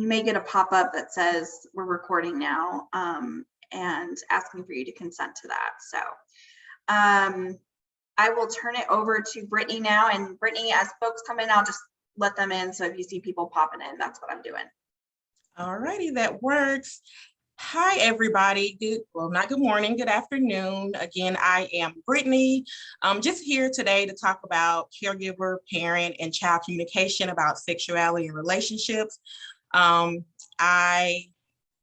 you may get a pop-up that says we're recording now, and asking for you to consent to that. So I will turn it over to Brittney now. And Brittney, as folks come in, I'll just let them in. So if you see people popping in, that's what I'm doing. All righty, that works. Hi, everybody. Not good morning, good afternoon. Again, I am Brittney. I'm just here today to talk about caregiver, parent, and child communication about sexuality and relationships. I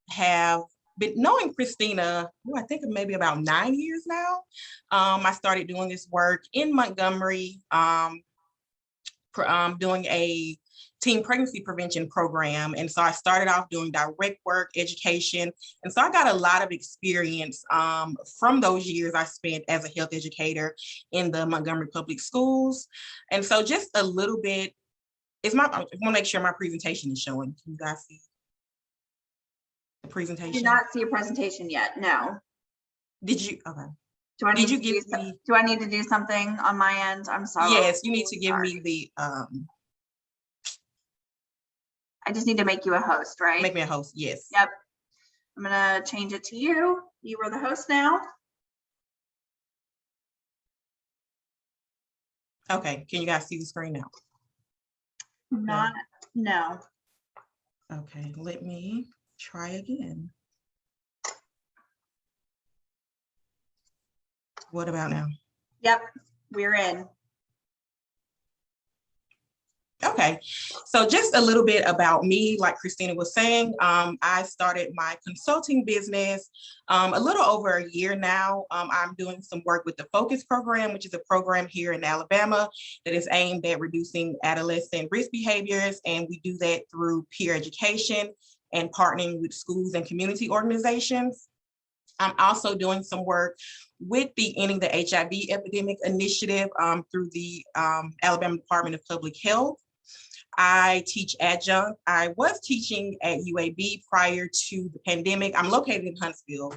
have been knowing Christina, I think maybe about 9 years now. I started doing this work in Montgomery, doing a teen pregnancy prevention program. And so I started off doing direct work, education. And so I got a lot of experience from those years I spent as a health educator in the Montgomery Public Schools. And so just a little bit, I want to make sure my presentation is showing. Can you guys see the presentation? Do not see a presentation yet, no. Did you? Okay. Do I need to do something on my end? I'm sorry. Yes, you need to give me the I just need to make you a host, right? Make me a host, yes. Yep. I'm gonna change it to you. You are the host now. Okay, can you guys see the screen now? No. Okay, let me try again. What about now? Yep, we're in. Okay, so just a little bit about me, like Christina was saying, I started my consulting business a little over a year now. I'm doing some work with the Focus program, which is a program here in Alabama that is aimed at reducing adolescent risk behaviors. And we do that through peer education and partnering with schools and community organizations. I'm also doing some work with the Ending the HIV Epidemic Initiative through the Alabama Department of Public Health. I teach adjunct. I was teaching at UAB prior to the pandemic. I'm located in Huntsville,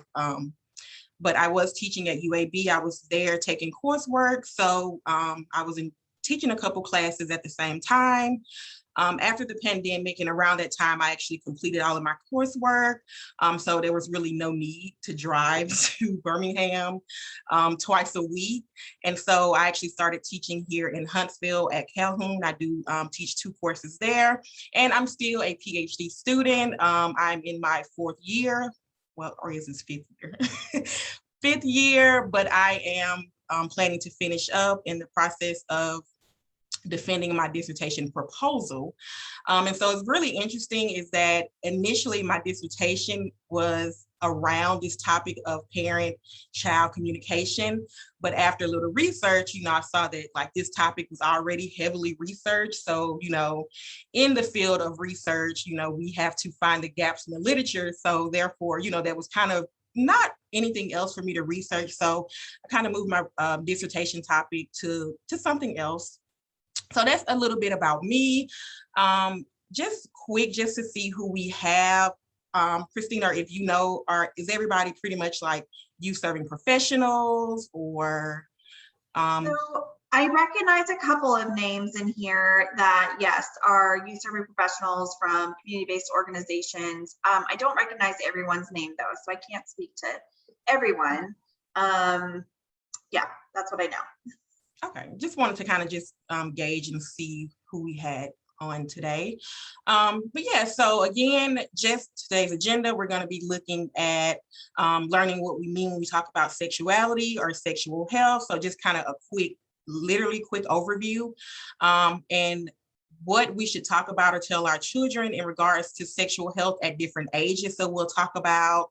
but I was teaching at UAB. I was there taking coursework. So I was teaching a couple classes at the same time. After the pandemic and around that time, I actually completed all of my coursework. So there was really no need to drive to Birmingham twice a week. And so I actually started teaching here in Huntsville at Calhoun. I do teach 2 courses there, and I'm still a PhD student. I'm in my 4th year. Well, or is this 5th year? 5th year, but I am planning to finish up in the process of defending my dissertation proposal. And so it's really interesting is that initially my dissertation was around this topic of parent-child communication. But after a little research, I saw that like this topic was already heavily researched. So, in the field of research, we have to find the gaps in the literature. So therefore, that was kind of not anything else for me to research. So I kind of moved my dissertation topic to something else. So that's a little bit about me. Just quick, just to see who we have. Christina, if you know, is everybody pretty much like youth serving professionals or? So I recognize a couple of names in here that, yes, are youth serving professionals from community-based organizations. I don't recognize everyone's name though, so I can't speak to everyone. Yeah, that's what I know. Okay, just wanted to kind of just gauge and see who we had on today. But yeah, so again, just today's agenda, we're going to be looking at learning what we mean when we talk about sexuality or sexual health. So just kind of a literally quick overview and what we should talk about or tell our children in regards to sexual health at different ages. So we'll talk about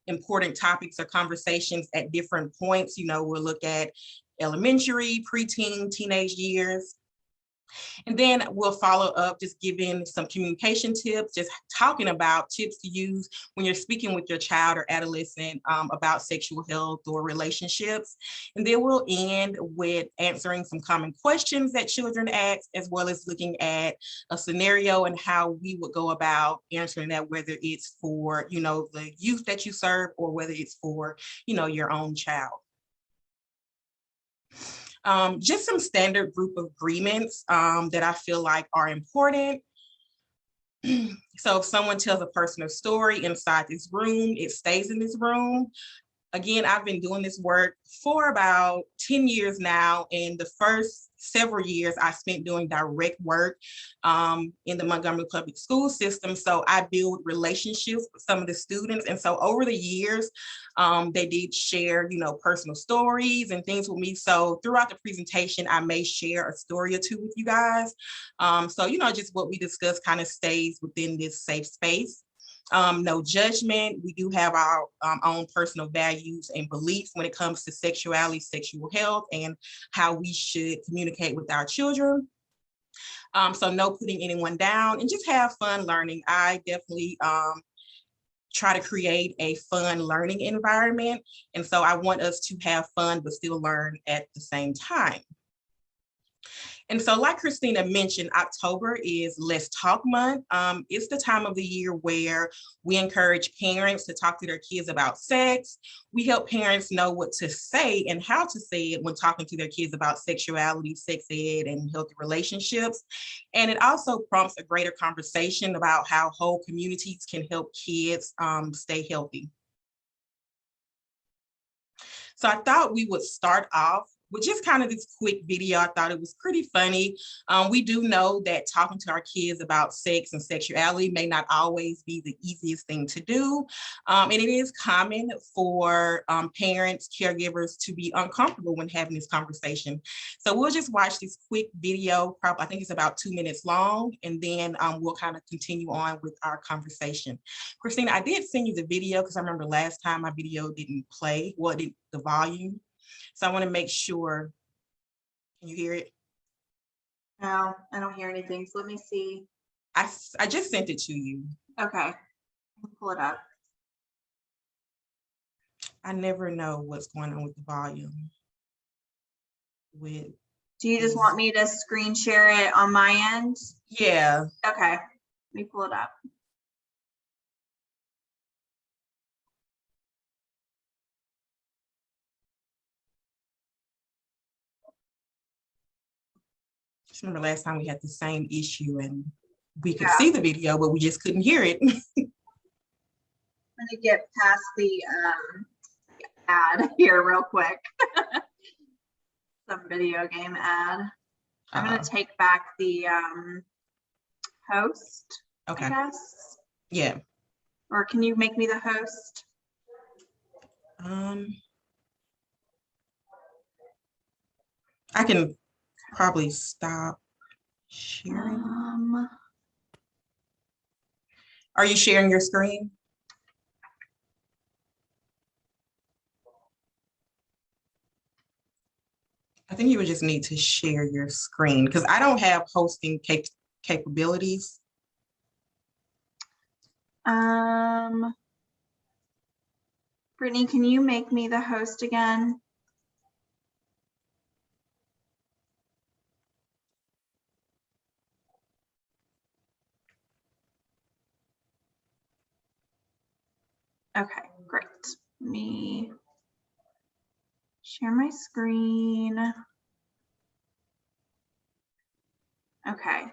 important topics or conversations at different points. We'll look at elementary, preteen, teenage years. And then we'll follow up just giving some communication tips, just talking about tips to use when you're speaking with your child or adolescent about sexual health or relationships. And then we'll end with answering some common questions that children ask, as well as looking at a scenario and how we would go about answering that, whether it's for, the youth that you serve or whether it's for, your own child. Just some standard group of agreements that I feel like are important. So if someone tells a personal story inside this room, it stays in this room. Again, I've been doing this work for about 10 years now. And the first several years I spent doing direct work in the Montgomery Public School system. So I build relationships with some of the students. And so over the years, they did share, personal stories and things with me. So throughout the presentation, I may share a story or two with you guys. So, just what we discuss kind of stays within this safe space. No judgment. We do have our own personal values and beliefs when it comes to sexuality, sexual health, and how we should communicate with our children. So no putting anyone down, and just have fun learning. I definitely try to create a fun learning environment. And so I want us to have fun, but still learn at the same time. And so like Christina mentioned, October is Let's Talk Month. It's the time of the year where we encourage parents to talk to their kids about sex. We help parents know what to say and how to say it when talking to their kids about sexuality, sex ed, and healthy relationships. And it also prompts a greater conversation about how whole communities can help kids stay healthy. So I thought we would start off with just kind of this quick video. I thought it was pretty funny. We do know that talking to our kids about sex and sexuality may not always be the easiest thing to do. And it is common for parents, caregivers to be uncomfortable when having this conversation. So we'll just watch this quick video. Probably, I think it's about 2 minutes long, and then we'll kind of continue on with our conversation. Christina, I did send you the video because I remember last time my video didn't play, the volume. So I want to make sure. Can you hear it? No, I don't hear anything. So let me see. I just sent it to you. Okay, I'll pull it up. I never know what's going on with the volume. Do you just want me to screen share it on my end? Yeah. Okay, let me pull it up. I remember last time we had the same issue and we could see the video, but we just couldn't hear it. I'm gonna get past the ad here real quick. Some video game ad. I'm gonna take back the host, okay. I guess. Yeah. Or can you make me the host? I can probably stop sharing. Are you sharing your screen? I think you would just need to share your screen because I don't have hosting capabilities. Brittney, can you make me the host again? Okay, great. Let me share my screen. Okay.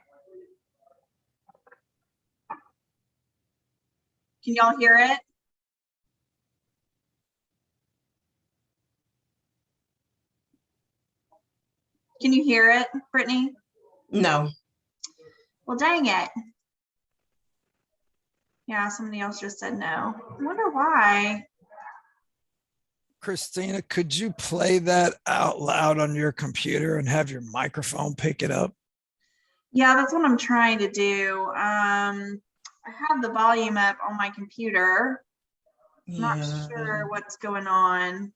Can y'all hear it? Can you hear it, Brittney? No. Well, dang it. Yeah, somebody else just said no. I wonder why. Christina, could you play that out loud on your computer and have your microphone pick it up? Yeah, that's what I'm trying to do. I have the volume up on my computer. Yeah. Not sure what's going on.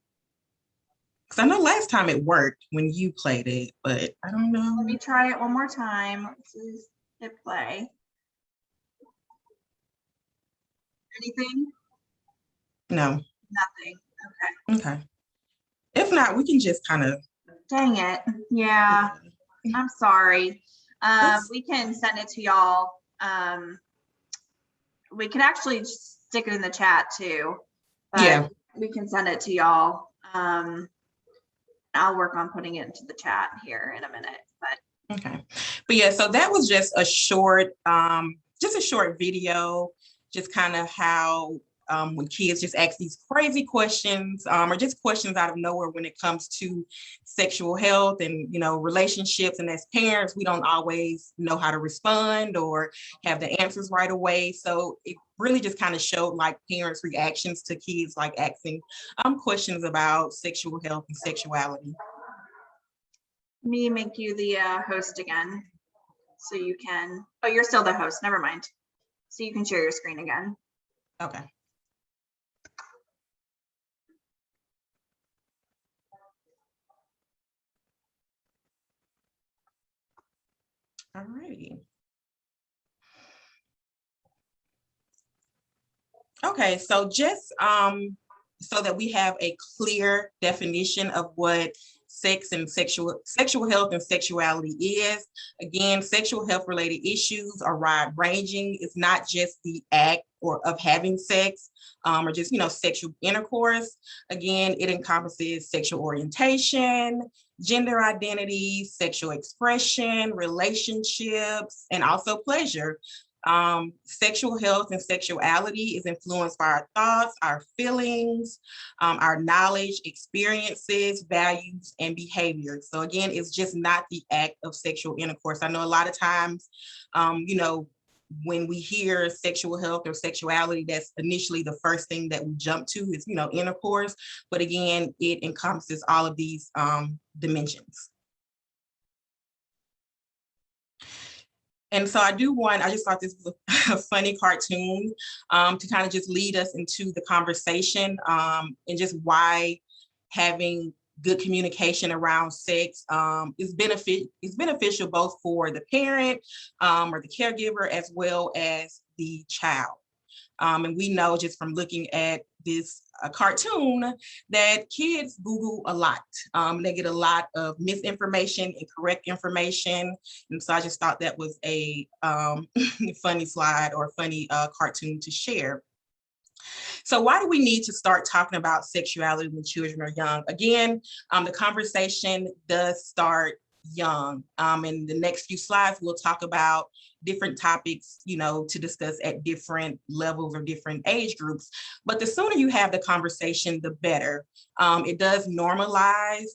Because I know last time it worked when you played it, but I don't know. Let me try it one more time. Let's hit play. Anything? No. Nothing. Okay. Okay. If not, we can just kind of. Dang it. Yeah. I'm sorry. We can send it to y'all. We can actually stick it in the chat too. But yeah. We can send it to y'all. I'll work on putting it into the chat here in a minute. But okay. But yeah, so that was just a short just a short video, just kind of how when kids just ask these crazy questions or just questions out of nowhere when it comes to sexual health and, relationships. And as parents, we don't always know how to respond or have the answers right away. So it really just kind of showed like parents' reactions to kids like asking questions about sexual health and sexuality. Let me make you the host again so you can, oh, you're still the host, never mind. So you can share your screen again. Okay. All righty. Okay, so just so that we have a clear definition of what sex and sexual health and sexuality is. Again, sexual health related issues are wide ranging. It's not just the act or of having sex or just, sexual intercourse. Again, it encompasses sexual orientation, gender identity, sexual expression, relationships, and also pleasure. Sexual health and sexuality is influenced by our thoughts, our feelings, our knowledge, experiences, values, and behaviors. So again, it's just not the act of sexual intercourse. I know a lot of times, when we hear sexual health or sexuality, that's initially the first thing that we jump to is, intercourse. But again, it encompasses all of these dimensions. And so I just thought this was a funny cartoon to kind of just lead us into the conversation and just why having good communication around sex is beneficial both for the parent or the caregiver as well as the child. And we know just from looking at this cartoon that kids Google a lot. They get a lot of misinformation, incorrect information. And so I just thought that was a funny slide or funny cartoon to share. So why do we need to start talking about sexuality when children are young? Again, the conversation does start young. In the next few slides, we'll talk about different topics, to discuss at different levels or different age groups. But the sooner you have the conversation, the better. It does normalize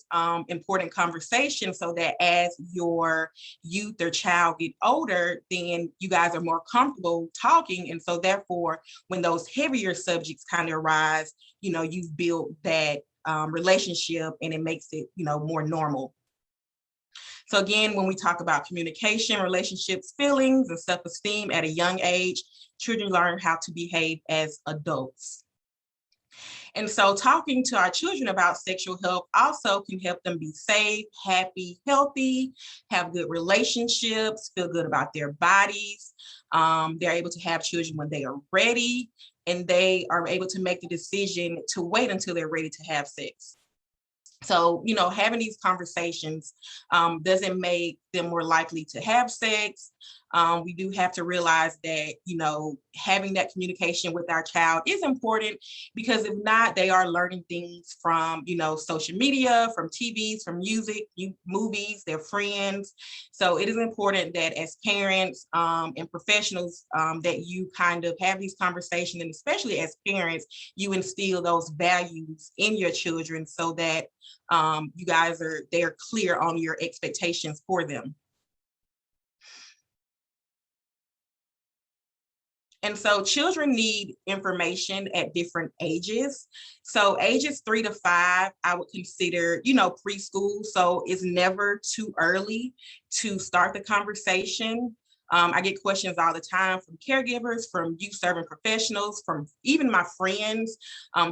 important conversation so that as your youth or child get older, then you guys are more comfortable talking. And so therefore, when those heavier subjects kind of arise, you've built that relationship and it makes it, more normal. So again, when we talk about communication, relationships, feelings, and self-esteem at a young age, children learn how to behave as adults. And so talking to our children about sexual health also can help them be safe, happy, healthy, have good relationships, feel good about their bodies. They're able to have children when they are ready, and they are able to make the decision to wait until they're ready to have sex. So, having these conversations doesn't make them more likely to have sex. We do have to realize that, having that communication with our child is important, because if not, they are learning things from, social media, from TVs, from music, movies, their friends. So it is important that as parents and professionals that you kind of have these conversations, and especially as parents, you instill those values in your children so that they're clear on your expectations for them. And so children need information at different ages. So ages 3 to 5, I would consider, preschool. So it's never too early to start the conversation. I get questions all the time from caregivers, from youth serving professionals, from even my friends,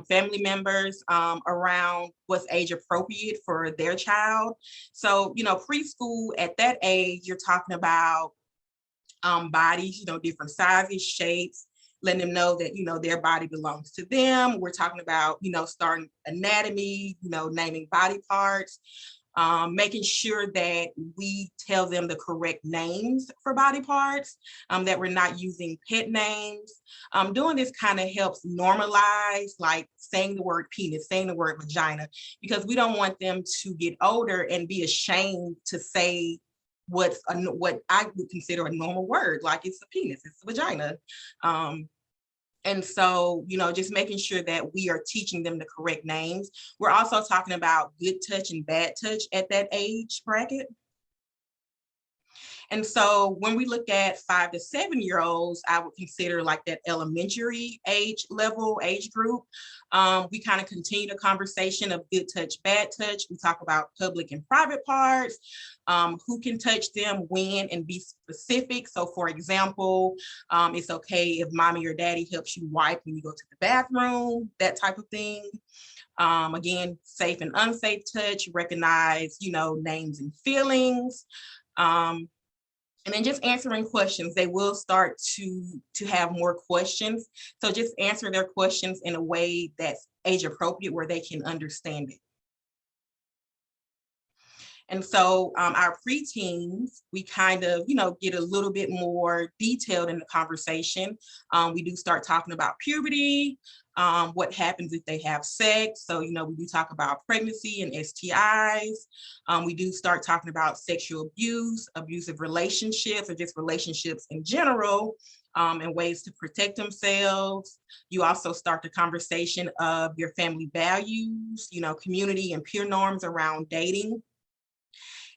family members around what's age appropriate for their child. So, preschool, at that age, you're talking about bodies, different sizes, shapes, letting them know that, their body belongs to them. We're talking about, starting anatomy, naming body parts, making sure that we tell them the correct names for body parts, that we're not using pet names. Doing this kind of helps normalize, like saying the word penis, saying the word vagina, because we don't want them to get older and be ashamed to say what I would consider a normal word, like it's a penis, it's a vagina. And so, just making sure that we are teaching them the correct names. We're also talking about good touch and bad touch at that age bracket. And so when we look at 5 to 7-year-olds, I would consider like that elementary age group. We kind of continue the conversation of good touch, bad touch. We talk about public and private parts, who can touch them, when, and be specific. So for example, it's okay if mommy or daddy helps you wipe when you go to the bathroom, that type of thing. Again, safe and unsafe touch, recognize, names and feelings. And then just answering questions. They will start to have more questions. So just answer their questions in a way that's age appropriate where they can understand it. And so our preteens, we kind of, get a little bit more detailed in the conversation. We do start talking about puberty, what happens if they have sex. So, we do talk about pregnancy and STIs. We do start talking about sexual abuse, abusive relationships, or just relationships in general, and ways to protect themselves. You also start the conversation of your family values, community and peer norms around dating.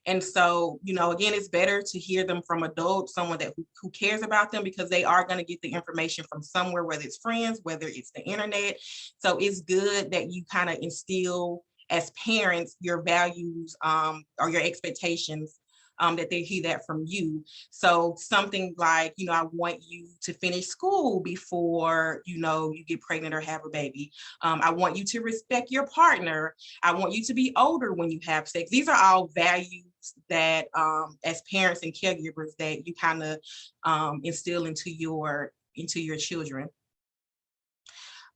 And so, again, it's better to hear them from adults, someone who cares about them, because they are going to get the information from somewhere, whether it's friends, whether it's the internet. So it's good that you kind of instill as parents your values or your expectations, that they hear that from you. So something like, I want you to finish school before, you get pregnant or have a baby. I want you to respect your partner. I want you to be older when you have sex. These are all values that as parents and caregivers that you kind of instill into your children.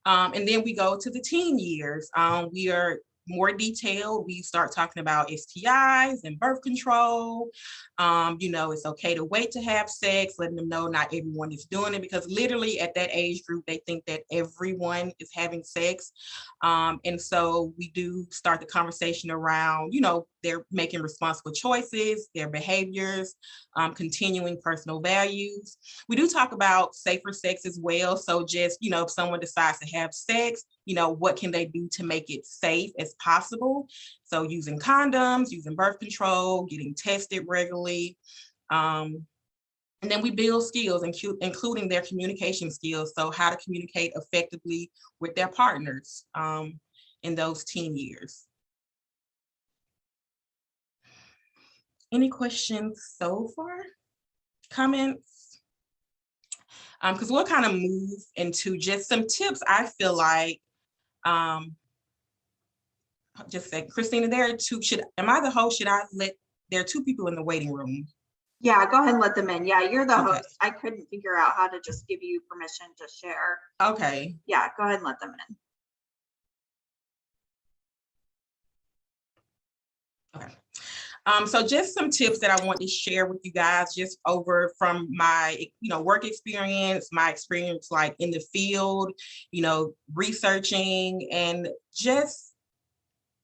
And then we go to the teen years. We are more detailed. We start talking about STIs and birth control. It's okay to wait to have sex, letting them know not everyone is doing it, because literally at that age group, they think that everyone is having sex. And so we do start the conversation around, they're making responsible choices, their behaviors, continuing personal values. We do talk about safer sex as well. So just, if someone decides to have sex, what can they do to make it safe as possible? So using condoms, using birth control, getting tested regularly. And then we build skills, including their communication skills. So how to communicate effectively with their partners in those teen years. Any questions so far? Comments? Because we'll kind of move into just some tips. I feel like, just say, Christina, there are two, am I the host? There are two people in the waiting room. Yeah, go ahead and let them in. Yeah, you're the host. I couldn't figure out how to just give you permission to share. Okay. Yeah, go ahead and let them in. Okay. So just some tips that I want to share with you guys, just over from my, work experience, my experience like in the field, researching, and just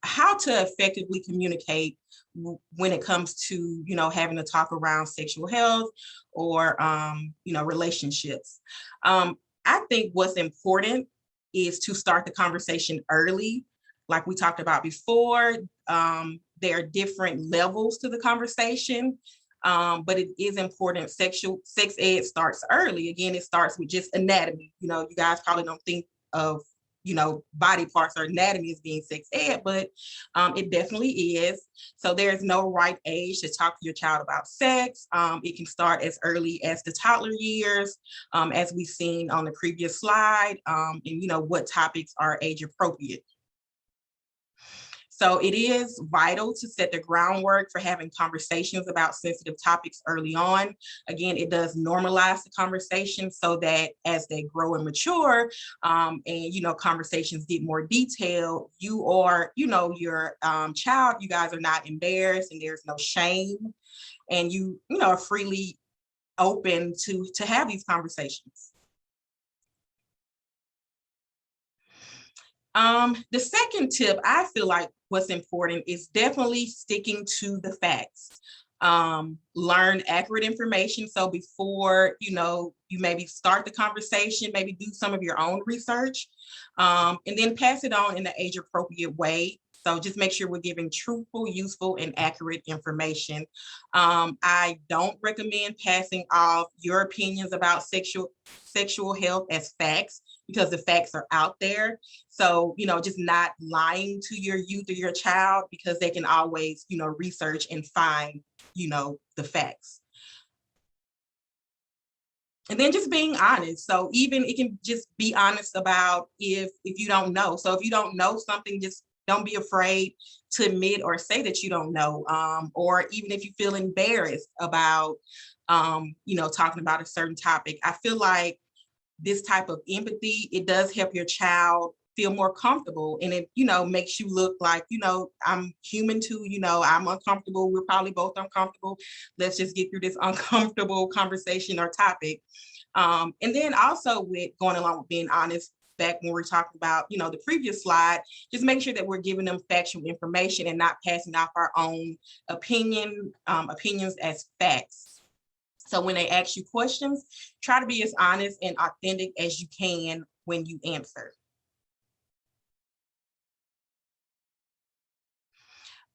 how to effectively communicate when it comes to, having to talk around sexual health or, relationships. I think what's important is to start the conversation early. Like we talked about before, there are different levels to the conversation, but it is important. Sex ed starts early. Again, it starts with just anatomy. You guys probably don't think of, body parts or anatomy as being sex ed, but it definitely is. So there's no right age to talk to your child about sex. It can start as early as the toddler years, as we've seen on the previous slide, and what topics are age appropriate. So it is vital to set the groundwork for having conversations about sensitive topics early on. Again, it does normalize the conversation so that as they grow and mature, and conversations get more detailed, you or your child, you guys are not embarrassed and there's no shame, and you are freely open to have these conversations. The second tip, I feel like what's important is definitely sticking to the facts. Learn accurate information. So before, you maybe start the conversation, maybe do some of your own research, and then pass it on in an age appropriate way. So just make sure we're giving truthful, useful, and accurate information. I don't recommend passing off your opinions about sexual health as facts, because the facts are out there. So, just not lying to your youth or your child, because they can always, research and find, the facts. And then just being honest. So even it can just be honest about if you don't know. So if you don't know something, just don't be afraid to admit or say that you don't know. Or even if you feel embarrassed about, talking about a certain topic. I feel like this type of empathy, it does help your child feel more comfortable, and it, makes you look like, I'm human too, I'm uncomfortable. We're probably both uncomfortable. Let's just get through this uncomfortable conversation or topic. And then also with going along with being honest, back when we're talking about, the previous slide, just make sure that we're giving them factual information and not passing off our own opinions as facts. So when they ask you questions, try to be as honest and authentic as you can when you answer.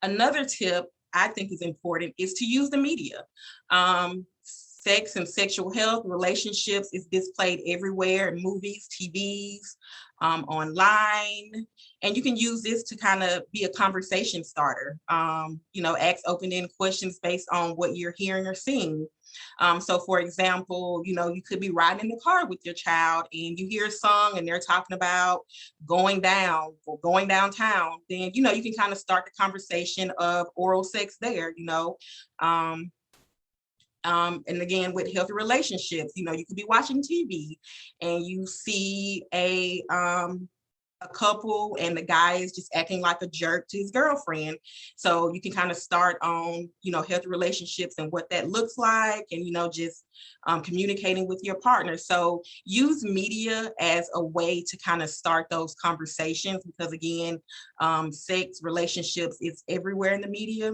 Another tip I think is important is to use the media. Sex and sexual health, relationships is displayed everywhere in movies, TVs, online. And you can use this to kind of be a conversation starter. Ask open-ended questions based on what you're hearing or seeing. So for example, you could be riding in the car with your child and you hear a song and they're talking about going down or going downtown, then, you can kind of start the conversation of oral sex there, and again, with healthy relationships, you could be watching TV and you see a couple and the guy is just acting like a jerk to his girlfriend. So you can kind of start on, healthy relationships and what that looks like, and, just communicating with your partner. So use media as a way to kind of start those conversations, because again, sex, relationships, it's everywhere in the media.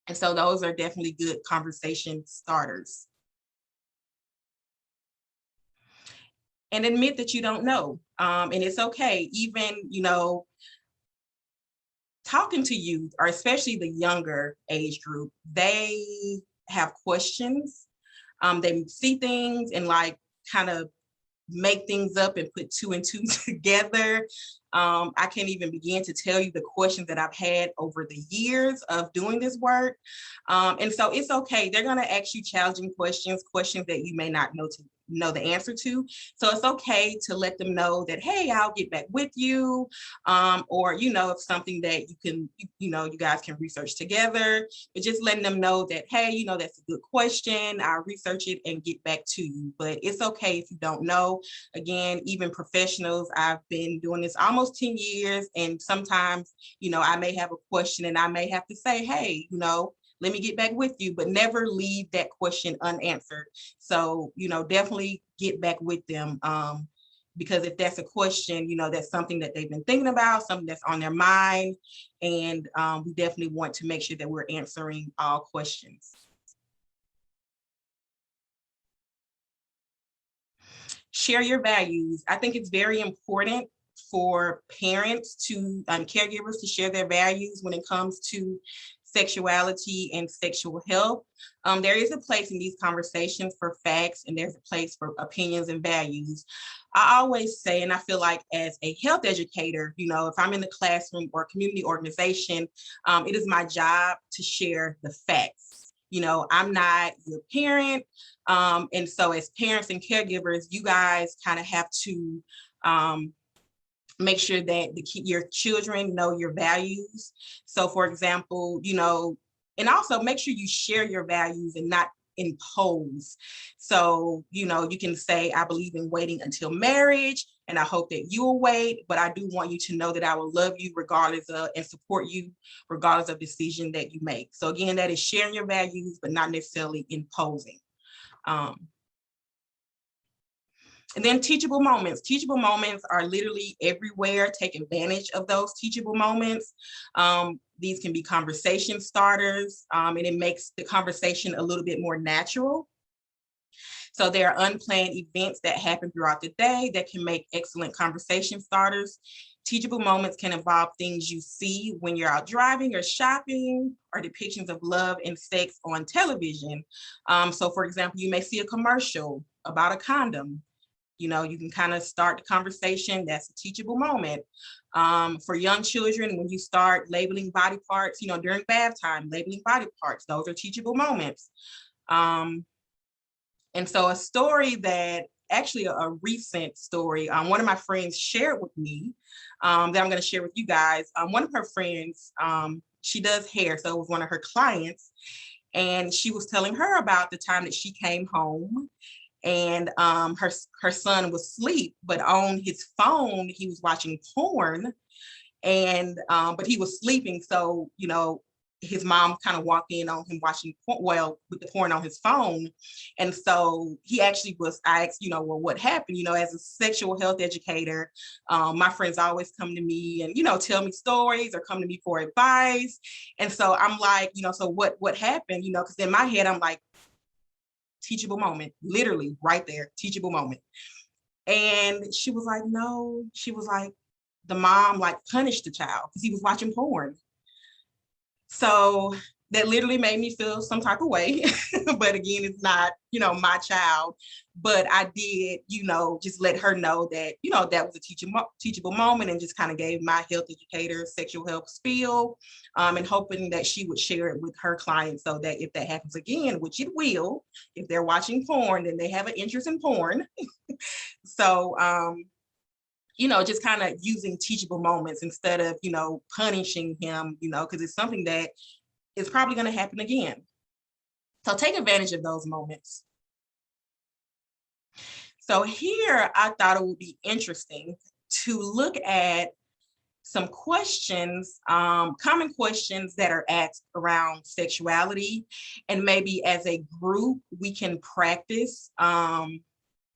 And so those are definitely good conversation starters. And admit that you don't know. And it's okay. Even, talking to youth, or especially the younger age group, they have questions. They see things and like kind of make things up and put two and two together. I can't even begin to tell you the questions that I've had over the years of doing this work. And so it's okay. They're going to ask you challenging questions that you may not know the answer to. So it's okay to let them know that, hey, I'll get back with you. Or, it's something that you guys can research together, but just letting them know that, hey, that's a good question. I'll research it and get back to you. But it's okay if you don't know. Again, even professionals, I've been doing this almost 10 years. And sometimes, I may have a question and I may have to say, hey, let me get back with you, but never leave that question unanswered. So, definitely get back with them. Because if that's a question, that's something that they've been thinking about, something that's on their mind. And we definitely want to make sure that we're answering all questions. Share your values. I think it's very important for parents to, caregivers to share their values when it comes to sexuality and sexual health. There is a place in these conversations for facts, and there's a place for opinions and values. I always say, and I feel like as a health educator, if I'm in the classroom or community organization, it is my job to share the facts. I'm not your parent. And so as parents and caregivers, you guys kind of have to make sure that your children know your values. So for example, and also make sure you share your values and not impose. So, you can say, I believe in waiting until marriage, and I hope that you will wait, but I do want you to know that I will love you regardless of, and support you regardless of the decision that you make. So again, that is sharing your values, but not necessarily imposing. And then teachable moments. Teachable moments are literally everywhere. Take advantage of those teachable moments. These can be conversation starters, and it makes the conversation a little bit more natural. So there are unplanned events that happen throughout the day that can make excellent conversation starters. Teachable moments can involve things you see when you're out driving or shopping, or depictions of love and sex on television. So for example, you may see a commercial about a condom. You know, you can kind of start the conversation. That's a teachable moment. For young children, when you start labeling body parts, you know, during bath time, labeling body parts, those are teachable moments. And so a story that actually a recent story, one of my friends shared with me, that I'm going to share with you guys. One of her friends, she does hair, so it was one of her clients, and she was telling her about the time that she came home, and her son was asleep, but on his phone he was watching porn, and but he was sleeping, so you know his mom kind of walked in on him watching with the porn on his phone. And so he actually I asked, you know, well, what happened? You know, as a sexual health educator, my friends always come to me and, you know, tell me stories or come to me for advice. And so I'm like, you know, so what happened? You know, because in my head, I'm like, teachable moment, literally right there, teachable moment. And she was like, no, she was like, the mom like punished the child because he was watching porn. So that literally made me feel some type of way. But again, it's not, you know, my child. But I did, you know, just let her know that, you know, that was a teachable moment, and just kind of gave my health educator sexual health spiel, and hoping that she would share it with her clients so that if that happens again, which it will, if they're watching porn, then they have an interest in porn. So, you know, just kind of using teachable moments instead of, you know, punishing him, you know, because it's something that is probably going to happen again. So take advantage of those moments. So here, I thought it would be interesting to look at some questions, common questions that are asked around sexuality, and maybe as a group, we can practice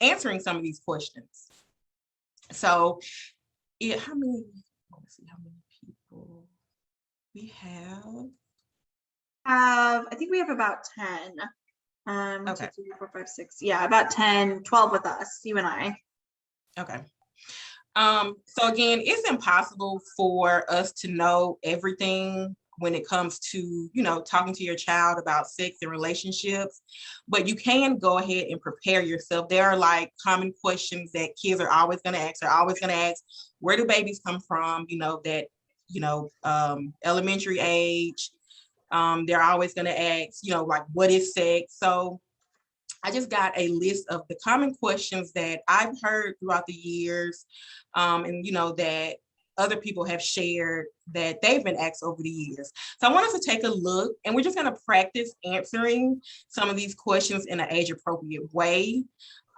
answering some of these questions. So how many, let's see how many people we have. I think we have about 10. Okay. 2, 3, 4, 5, 6. Yeah, about 10, 12 with us, you and I. Okay. So again, it's impossible for us to know everything when it comes to, you know, talking to your child about sex and relationships, but you can go ahead and prepare yourself. There are like common questions that kids are always going to ask. They're always going to ask, where do babies come from? You know, that, you know, elementary age. They're always going to ask, you know, like, what is sex? So I just got a list of the common questions that I've heard throughout the years, and, you know, that other people have shared that they've been asked over the years. So I want us to take a look, and we're just going to practice answering some of these questions in an age appropriate way.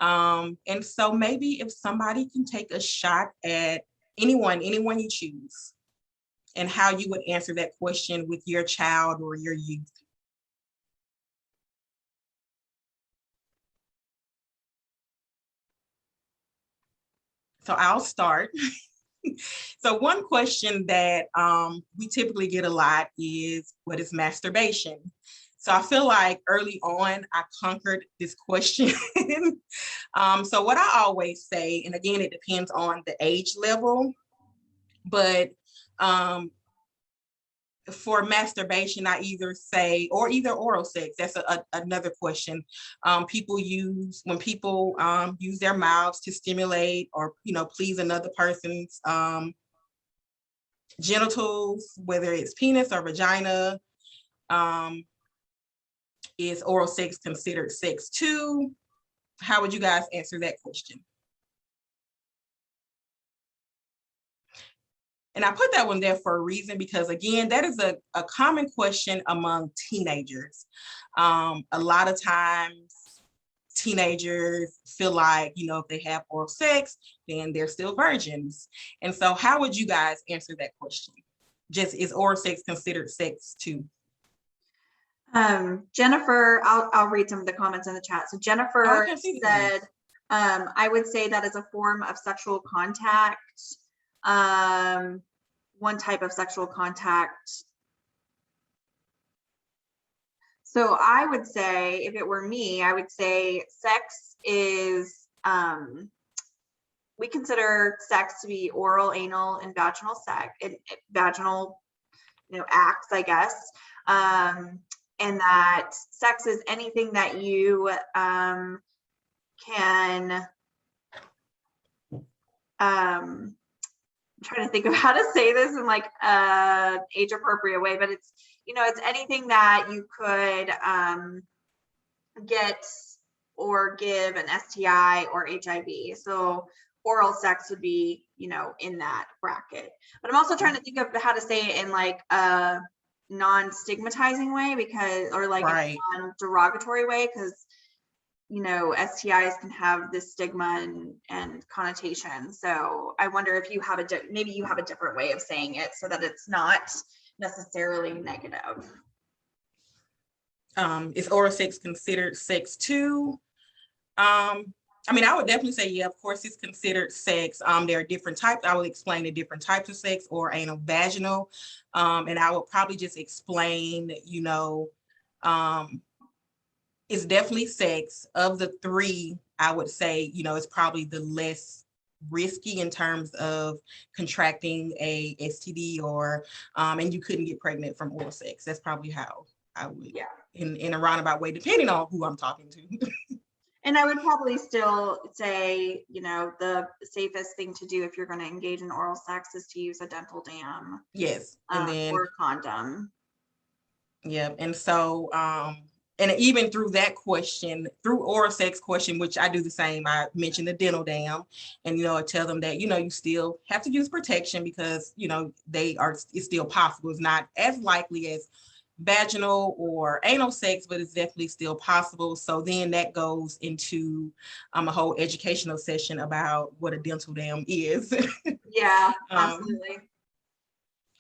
And so maybe if somebody can take a shot at anyone you choose, and how you would answer that question with your child or your youth. So I'll start. So one question that we typically get a lot is, what is masturbation? So I feel like early on, I conquered this question. So what I always say, and again, it depends on the age level, but for masturbation, I either say, or either oral sex, that's another question. People use, when people use their mouths to stimulate or, you know, please another person's genitals, whether it's penis or vagina, is oral sex considered sex too? How would you guys answer that question? And I put that one there for a reason, because again, that is a common question among teenagers. A lot of times teenagers feel like, you know, if they have oral sex, then they're still virgins. And so how would you guys answer that question? Just, is oral sex considered sex too? Jennifer, I'll read some of the comments in the chat. So Jennifer said, I would say that is a form of sexual contact. One type of sexual contact. So I would say, if it were me, I would say sex is, we consider sex to be oral, anal, and vaginal sex, vaginal, acts, I guess. And that sex is anything that you can, I'm trying to think of how to say this in like age appropriate way, but it's, it's anything that you could get or give an STI or HIV. So oral sex would be, in that bracket. But I'm also trying to think of how to say it in like a non-stigmatizing way, because, or like a non-derogatory way, because STIs can have this stigma and connotation. So I wonder if you have maybe you have a different way of saying it so that it's not necessarily negative. Is oral sex considered sex too? I mean, I would definitely say, yeah, of course it's considered sex. There are different types. I will explain the different types of sex, or anal, vaginal. And I will probably just explain, it's definitely sex. Of the three, I would say, it's probably the less risky in terms of contracting a STD, or and you couldn't get pregnant from oral sex. That's probably how I would, in a roundabout way, depending on who I'm talking to. And I would probably still say, the safest thing to do if you're going to engage in oral sex is to use a dental dam. Yes, and then or a condom. Yeah, and so and even through that question, through oral sex question, which I do the same, I mentioned the dental dam, and I tell them that you still have to use protection, because it's still possible. It's not as likely as vaginal or anal sex, but it's definitely still possible. So then that goes into a whole educational session about what a dental dam is. Yeah, absolutely.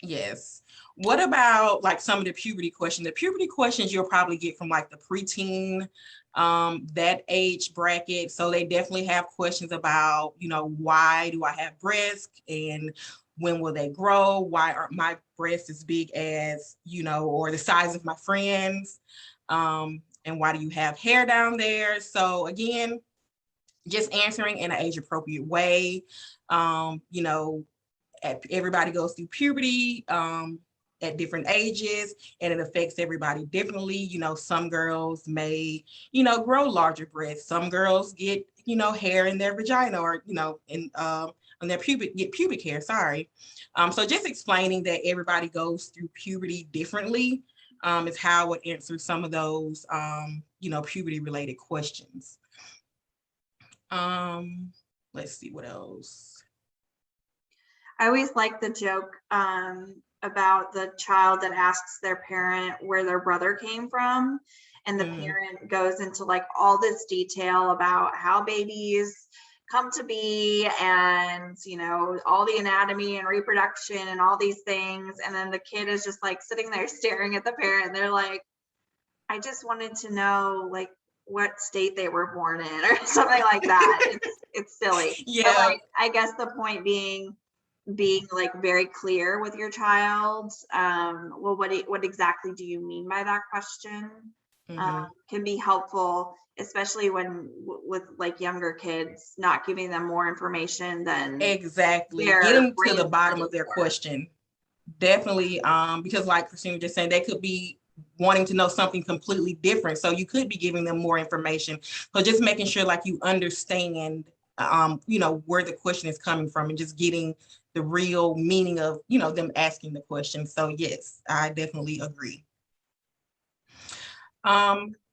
Yes. What about like some of the puberty questions? The puberty questions you'll probably get from like the preteen, that age bracket. So they definitely have questions about, why do I have breasts, and when will they grow? Why aren't my breasts as big as, or the size of my friends? And why do you have hair down there? So again, just answering in an age appropriate way. Everybody goes through puberty at different ages, and it affects everybody differently. Some girls may, grow larger breasts. Some girls get, hair in their vagina, or, on their pubic hair, sorry. So just explaining that everybody goes through puberty differently is how I would answer some of those, puberty related questions. Let's see what else. I always like the joke about the child that asks their parent where their brother came from, and the parent goes into like all this detail about how babies come to be, and all the anatomy and reproduction and all these things, and then the kid is just like sitting there staring at the parent, and they're like, I just wanted to know like what state they were born in, or something like that. It's silly. Yeah. But like, I guess the point being like very clear with your child. Well, what exactly do you mean by that question? Can be helpful, especially when with like younger kids, not giving them more information than exactly. Get them to the bottom of their question. Definitely, because like Christina just saying, they could be wanting to know something completely different. So you could be giving them more information. So just making sure like you understand, where the question is coming from, and just getting the real meaning of, them asking the question. So yes, I definitely agree.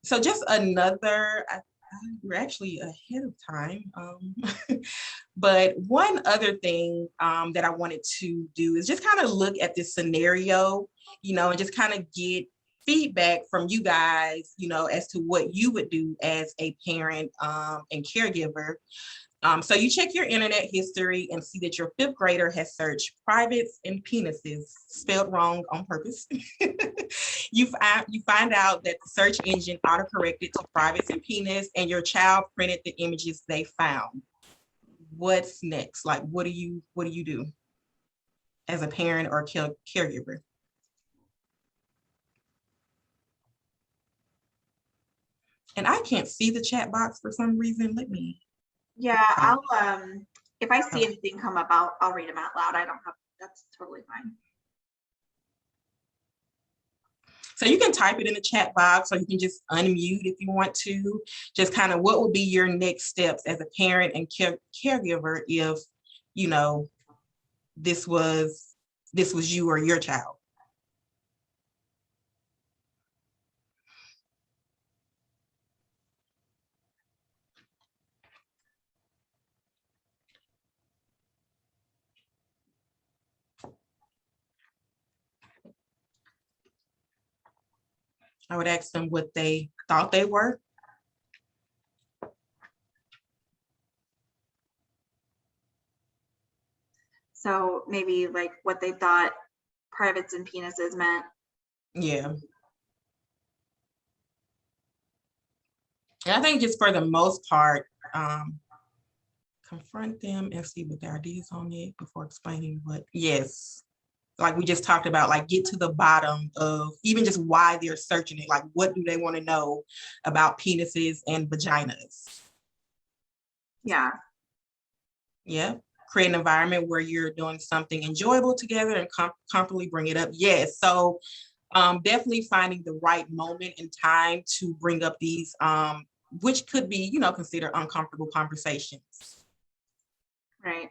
So just another, we're actually ahead of time. But one other thing that I wanted to do is just kind of look at this scenario, and just kind of get feedback from you guys, as to what you would do as a parent and caregiver. So you check your internet history and see that your fifth grader has searched privates and penises, spelled wrong on purpose. You find out that the search engine autocorrected to privates and penis, and your child printed the images they found. What's next? Like, what do you do as a parent or caregiver? And I can't see the chat box for some reason. Let me. Yeah, I'll if I see anything come up, I'll read them out loud. That's totally fine. So you can type it in the chat box, or you can just unmute if you want to. Just kind of what would be your next steps as a parent and caregiver if, you know, this was you or your child. I would ask them what they thought they were. So maybe like what they thought privates and penises meant. Yeah. And I think just for the most part, confront them and see what their ideas on it before explaining what, yes. Like we just talked about, like get to the bottom of even just why they're searching it. Like what do they want to know about penises and vaginas? Yeah. Yeah. Create an environment where you're doing something enjoyable together and comfortably bring it up. Yes. So definitely finding the right moment and time to bring up these, which could be, you know, considered uncomfortable conversations. Right.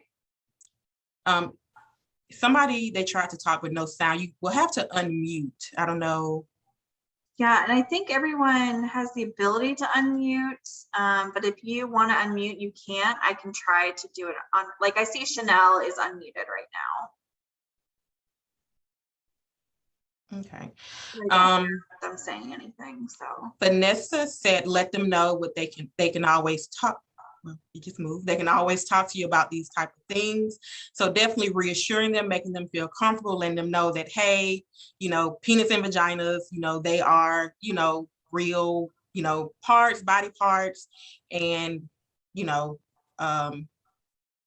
Somebody they tried to talk with no sound, you will have to unmute. I don't know. Yeah, and I think everyone has the ability to unmute, but if you want to unmute, you can't. I can try to do it on, like I see Chanel is unmuted right now. Okay. I'm saying anything, so. Vanessa said, let them know what they can always talk. Well, you just move. They can always talk to you about these type of things. So definitely reassuring them, making them feel comfortable, letting them know that, hey, you know, penis and vaginas, you know, they are, you know, real, you know, parts, body parts, and, you know,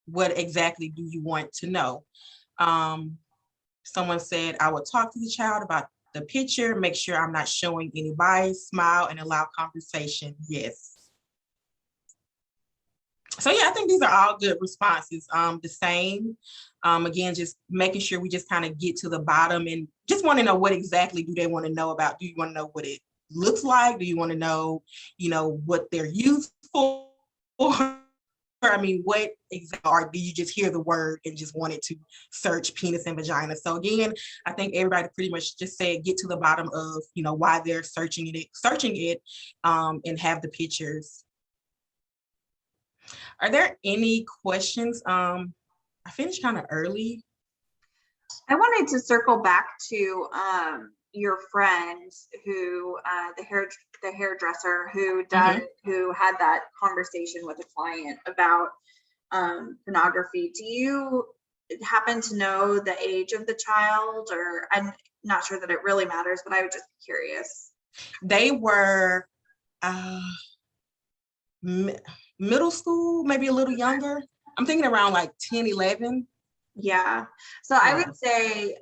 what exactly do you want to know? Someone said, I would talk to the child about the picture, make sure I'm not showing any bias, smile, and allow conversation. Yes. So yeah, I think these are all good responses. The same, again, just making sure we just kind of get to the bottom and just want to know what exactly do they want to know about. Do you want to know what it looks like? Do you want to know, you know, what they're used for? I mean, what exactly, or do you just hear the word and just wanted to search penis and vagina? So again, I think everybody pretty much just said get to the bottom of, you know, why they're searching it, and have the pictures. Are there any questions? I finished kind of early. I wanted to circle back to your friend who the hairdresser who had that conversation with a client about pornography. Do you happen to know the age of the child? Or I'm not sure that it really matters, but I would just be curious. They were middle school, maybe a little younger. I'm thinking around like 10, 11. Yeah. So I would say,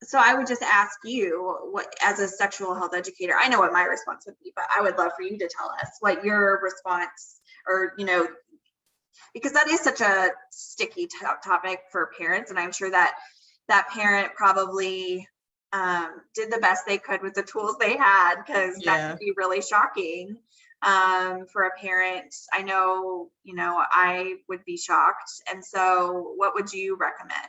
so I would just ask you, what, as a sexual health educator, I know what my response would be, but I would love for you to tell us what your response, or, you know, because that is such a sticky topic for parents. And I'm sure that that parent probably did the best they could with the tools they had, because that could be really shocking for a parent. I know, you know, I would be shocked. And so what would you recommend?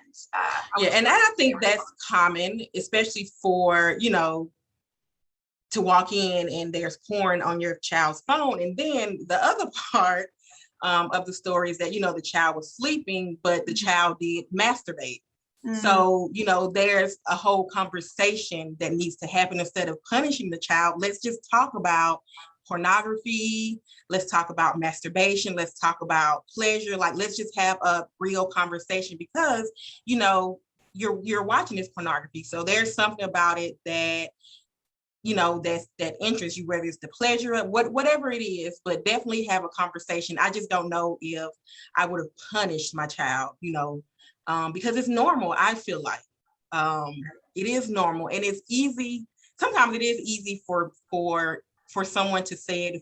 And I think that's common, especially for, you know, to walk in and there's porn on your child's phone. And then the other part of the story is that, you know, the child was sleeping, but the child did masturbate. So, you know, there's a whole conversation that needs to happen. Instead of punishing the child, let's just talk about pornography. Let's talk about masturbation. Let's talk about pleasure. Like, let's just have a real conversation because, you know, you're watching this pornography. So there's something about it that, you know, that interests you, whether it's the pleasure of whatever it is, but definitely have a conversation. I just don't know if I would have punished my child, you know, because it's normal. I feel like it is normal, and it's easy. Sometimes it is easy for someone to say it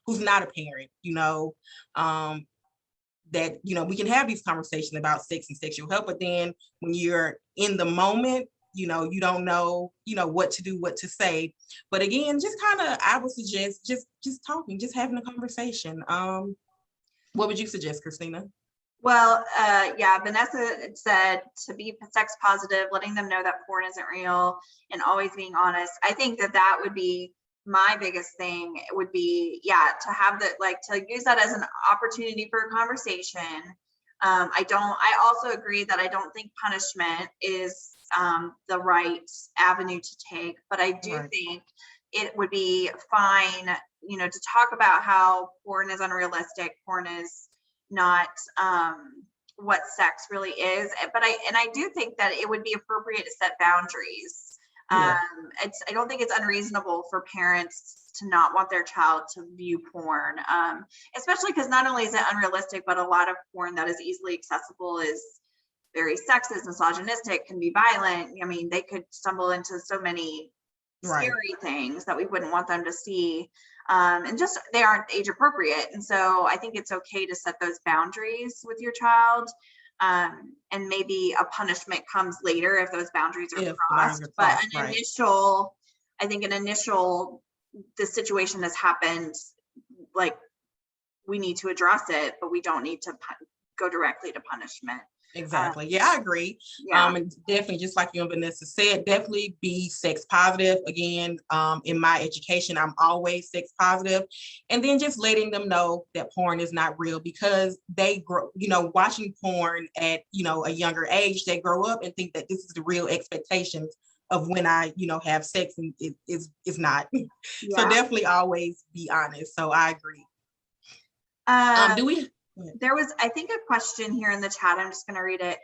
who's not a parent, you know, that, you know, we can have these conversations about sex and sexual health, but then when you're in the moment, you know, you don't know, you know, what to do, what to say. But again, just kind of, I would suggest just talking, just having a conversation. What would you suggest, Christina? Well, yeah, Vanessa said to be sex positive, letting them know that porn isn't real, and always being honest. I think that would be my biggest thing. It would be, yeah, to have to use that as an opportunity for a conversation. I also agree that I don't think punishment is the right avenue to take, but I do think it would be fine, you know, to talk about how porn is unrealistic, porn is not what sex really is. But I do think that it would be appropriate to set boundaries. I don't think it's unreasonable for parents to not want their child to view porn, especially because not only is it unrealistic, but a lot of porn that is easily accessible is very sexist, misogynistic, can be violent. I mean, they could stumble into so many scary things that we wouldn't want them to see. And just, they aren't age appropriate. And so I think it's okay to set those boundaries with your child. And maybe a punishment comes later if those boundaries are crossed. But an initial, the situation has happened, like, we need to address it, but we don't need to go directly to punishment. Exactly. Yeah, I agree. And definitely, just like you and Vanessa said, definitely be sex positive. Again, in my education, I'm always sex positive. And then just letting them know that porn is not real, because they grow, you know, watching porn at, you know, a younger age, they grow up and think that this is the real expectations of when I, you know, have sex, and it is not. So definitely always be honest. So I agree. There was, I think, a question here in the chat. I'm just going to read it.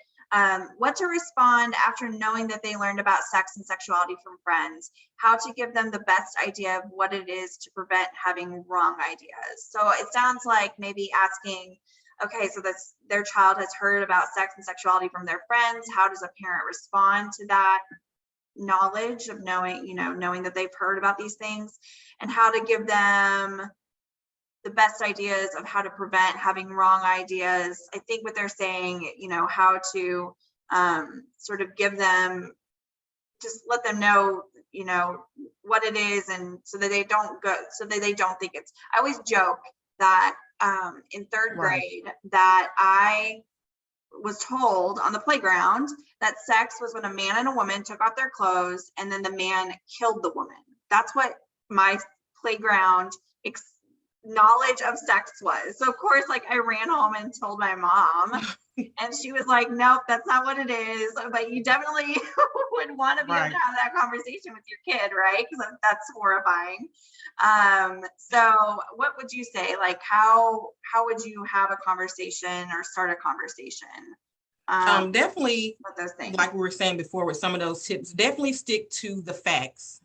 What to respond after knowing that they learned about sex and sexuality from friends? How to give them the best idea of what it is to prevent having wrong ideas? So it sounds like maybe asking, okay, so their child has heard about sex and sexuality from their friends. How does a parent respond to that knowledge of knowing that they've heard about these things, and how to give them the best ideas of how to prevent having wrong ideas? I think what they're saying, you know, how to sort of give them, just let them know, you know, what it is, and so that they don't think it's, I always joke that in third grade that I was told on the playground that sex was when a man and a woman took off their clothes and then the man killed the woman. That's what my playground knowledge of sex was. So of course, like, I ran home and told my mom, and she was like, nope, that's not what it is. But you definitely would want to be able to have that conversation with your kid, right? Because that's horrifying. So what would you say? Like, how would you have a conversation or start a conversation? Definitely, with those things, like we were saying before, with some of those tips, definitely stick to the facts.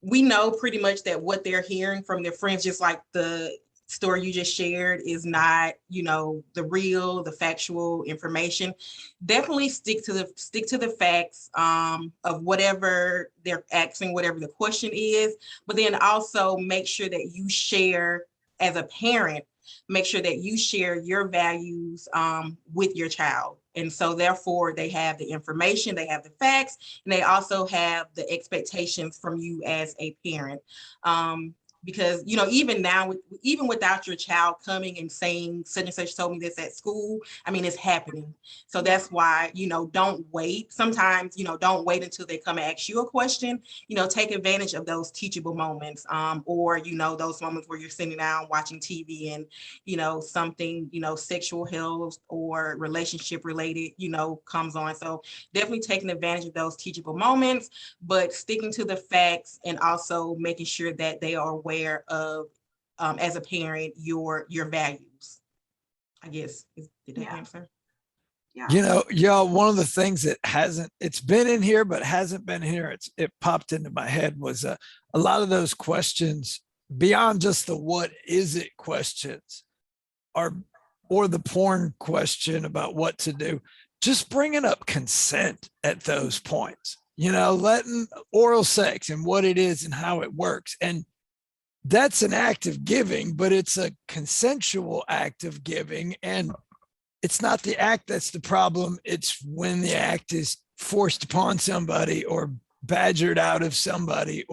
We know pretty much that what they're hearing from their friends, just like the story you just shared, is not, you know, the factual information. Definitely stick to the facts of whatever they're asking, whatever the question is. But then also make sure that you share, as a parent, make sure that you share your values with your child. And so therefore they have the information, they have the facts, and they also have the expectations from you as a parent. because, you know, even now, even without your child coming and saying such and such told me this at school, I mean, it's happening. So that's why, you know, don't wait. Sometimes, you know, don't wait until they come and ask you a question. You know, take advantage of those teachable moments, or, you know, those moments where you're sitting down watching TV and, you know, something, you know, sexual health or relationship related, you know, comes on. So definitely taking advantage of those teachable moments, but sticking to the facts and also making sure that they are aware of, as a parent, your values. I guess, did that answer? Yeah. You know, y'all, one of the things that it's been in here, but hasn't been here, it popped into my head was a lot of those questions beyond just the what is it questions or the porn question about what to do, just bringing up consent at those points, you know, letting oral sex and what it is and how it works. And that's an act of giving, but it's a consensual act of giving. And it's not the act that's the problem. It's when the act is forced upon somebody or badgered out of somebody,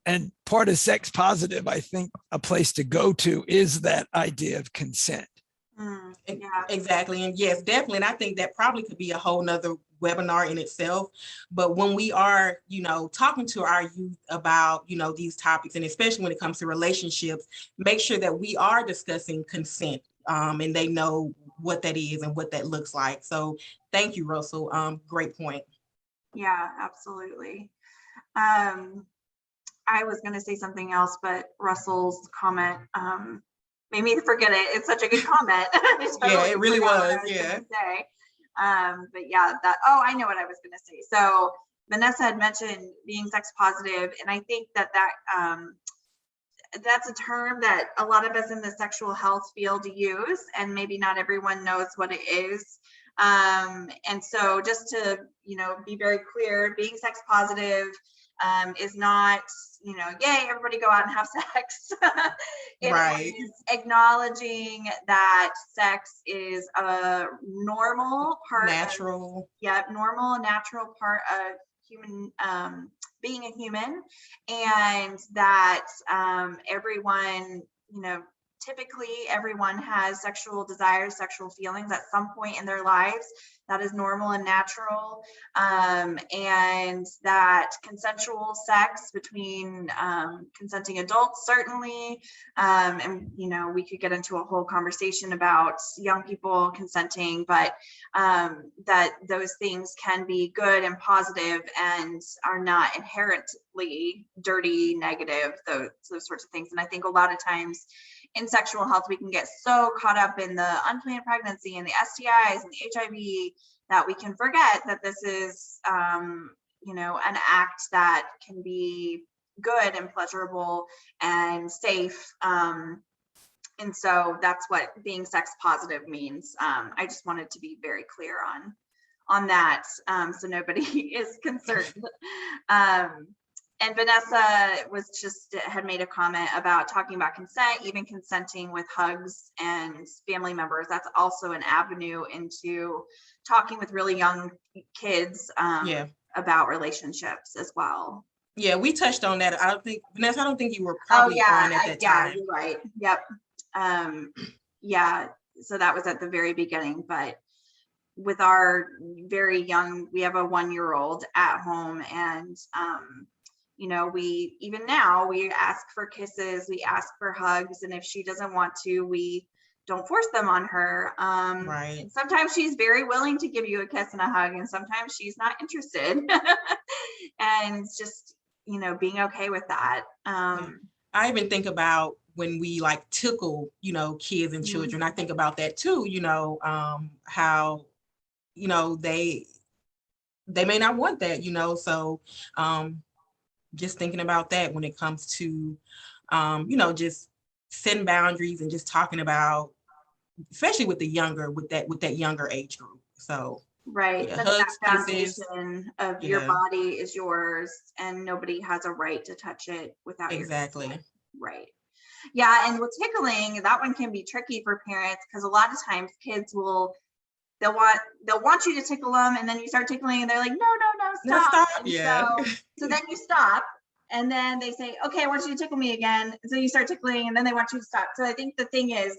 and part of sex positive, I think a place to go to is that idea of consent. Yeah. Exactly. And yes, definitely. And I think that probably could be a whole nother webinar in itself. But when we are, you know, talking to our youth about, you know, these topics, and especially when it comes to relationships, make sure that we are discussing consent, and they know what that is and what that looks like. So thank you, Russell. Great point. Yeah, absolutely. I was going to say something else, but Russell's comment made me forget it. It's such a good comment. Yeah, it really was. Yeah. But yeah, I know what I was going to say. So Vanessa had mentioned being sex positive, and I think that that's a term that a lot of us in the sexual health field use, and maybe not everyone knows what it is. And so just to, you know, be very clear, being sex positive is not, you know, yay, everybody go out and have sex. It is acknowledging that sex is a normal part, natural part of human, being a human, and that everyone, you know, typically everyone has sexual desires, sexual feelings at some point in their lives. That is normal and natural. And that consensual sex between consenting adults, certainly. And, you know, we could get into a whole conversation about young people consenting, but that those things can be good and positive and are not inherently dirty, negative, those sorts of things. And I think a lot of times in sexual health, we can get so caught up in the unplanned pregnancy and the STIs and the HIV that we can forget that this is, you know, an act that can be good and pleasurable and safe. And so that's what being sex positive means. I just wanted to be very clear on that, so nobody is concerned. And Vanessa had made a comment about talking about consent, even consenting with hugs and family members. That's also an avenue into talking with really young kids about relationships as well. Yeah, we touched on that. Vanessa, I don't think you were probably on at that time. You're right. Yep. Yeah, so that was at the very beginning, but with our very young, we have a 1-year-old at home, and you know, we ask for kisses, we ask for hugs, and if she doesn't want to, we don't force them on her. Right. Sometimes she's very willing to give you a kiss and a hug, and sometimes she's not interested. And just, you know, being okay with that. I even think about when we like tickle, you know, kids and children. I think about that too, you know, how, you know, they may not want that, you know, so just thinking about that when it comes to, you know, just setting boundaries and just talking about, especially with that younger age group. So right, yeah, that hugs, foundation of your body is yours, and nobody has a right to touch it without your consent. Right. Yeah, and with tickling, that one can be tricky for parents, because a lot of times kids they'll want you to tickle them, and then you start tickling and they're like, no, stop. Yeah. So then you stop, and then they say, okay, I want you to tickle me again. So you start tickling, and then they want you to stop. So I think the thing is,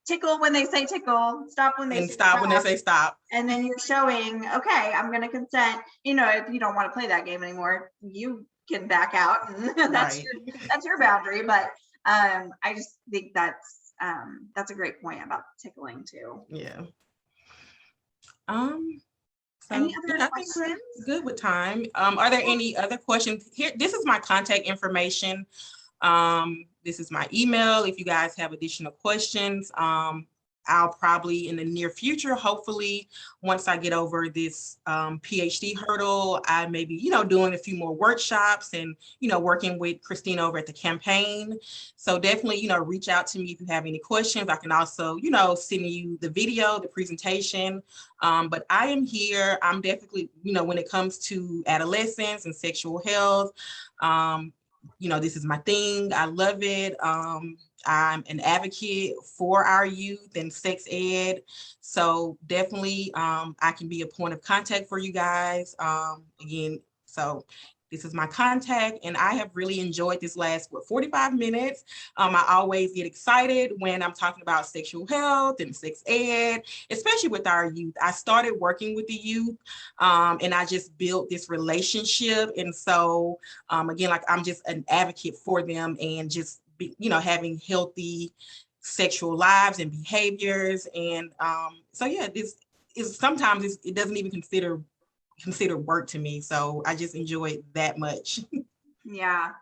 tickle when they say tickle, stop when they And say stop when they say stop. And then you're showing, okay, I'm going to consent. You know, if you don't want to play that game anymore, you can back out, and that's your boundary. But I just think that's a great point about tickling too. Yeah. So, any other I think questions? we're good with time. Are there any other questions? Here, this is my contact information. This is my email. If you guys have additional questions, I'll probably in the near future, hopefully, once I get over this PhD hurdle, I may be, doing a few more workshops and, working with Christina over at the campaign. So definitely, reach out to me if you have any questions. I can also, send you the video, the presentation. But I am here. I'm definitely, when it comes to adolescence and sexual health, this is my thing. I love it. I'm an advocate for our youth and sex ed. So definitely I can be a point of contact for you guys. Again, so this is my contact, and I have really enjoyed this last 45 minutes. I always get excited when I'm talking about sexual health and sex ed, especially with our youth. I started working with the youth, and I just built this relationship. And so again, like I'm just an advocate for them, and just having healthy sexual lives and behaviors. And so yeah, this is sometimes it doesn't even consider work to me. So I just enjoy it that much. Yeah.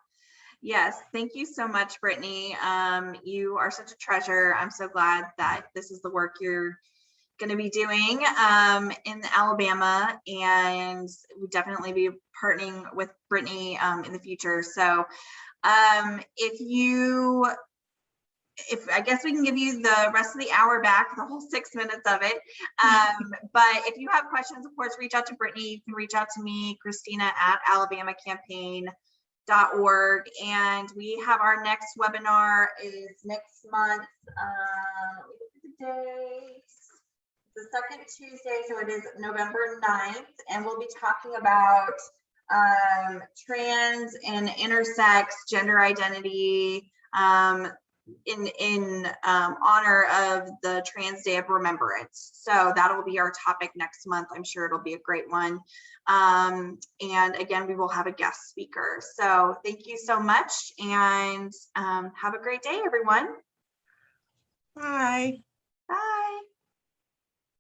Yes. Thank you so much, Brittney. You are such a treasure. I'm so glad that this is the work you're going to be doing in Alabama, and we definitely be partnering with Brittney in the future. So if I guess we can give you the rest of the hour back, the whole 6 minutes of it. But if you have questions, of course, reach out to Brittney. You can reach out to me, Christina at alabamacampaign.org. And we have our next webinar is next month. Let me look at the dates. The second Tuesday, so it is November 9th. And we'll be talking about trans and intersex gender identity, in honor of the Trans Day of Remembrance. So that'll be our topic next month. I'm sure it'll be a great one. And again, we will have a guest speaker. So thank you so much, and have a great day, everyone. Bye. Bye.